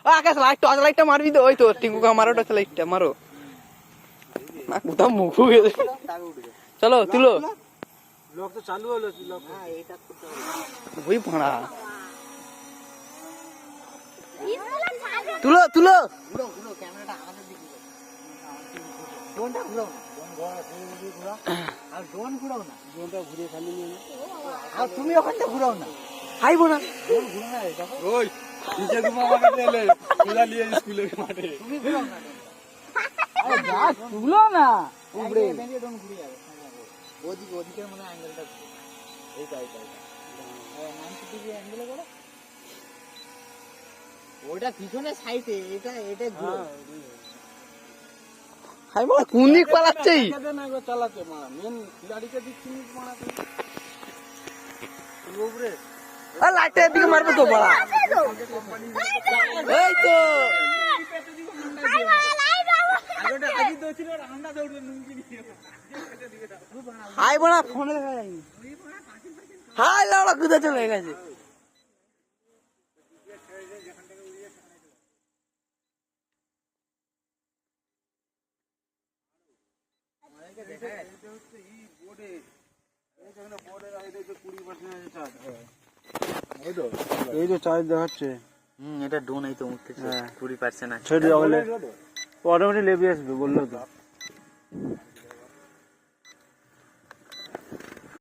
আকাশ light torch লাইটটা মারবি তো ওই তো টিঙ্কুকা মারো টর্চ লাইটটা মারো না কোথাও মুখ হয়ে গেছে চলো তুলো লক তো চালু হলো লক হ্যাঁ এটা করতে হবে ওই ভাড়া তুলো তুলো ঘুরো ঘুরো ক্যামেরাটা আমাদের দিকে ড্রোনটা ঘুরাও না ঘোরা আর ড্রোন ঘুরাও না ড্রোনটা ঘুরিয়ে খালি নিয়ে আর তুমি ওখানটা ঘুরাও না খাইবো না ড্রোন ঘুরো না দেখো ওই নিচে ঘুমা আমাকে দিলে খোলা নিয়ে স্কুলের মাঠে তুমি ঘুরাও না আরে যা তুলো না উপরে বেরিয়ে ড্রোন ঘুরে যাবে ওদিকে ওদিকের মনে অ্যাঙ্গেলটা এইটা 90 ডিগ্রি অ্যাঙ্গেলে করো ওটা পিছনে সাইডে এটা এটা ঘুরো খাইবো না কোন দিক পালাচ্ছে না গো চালাতে মা মেন গাড়িকে দিচ্ছি মারা তুই উপরে আর লাইটের দিকে মারবে তো বড়া এই তো আগোটা আগে তো ছিল রান্না দৌড়ে নুঙ্গি নিয়ে হাই বড়া ফোনে দেখা যায়নি হাই লাউড়া কোথায় চলে গেছে এই তো চার্জ দেখাচ্ছে এটা ড্রোন এই তো উঠতেছে 20% আছে ছেড়ে দাও বলে অটোমেটিক লেবে আসবে বললো তো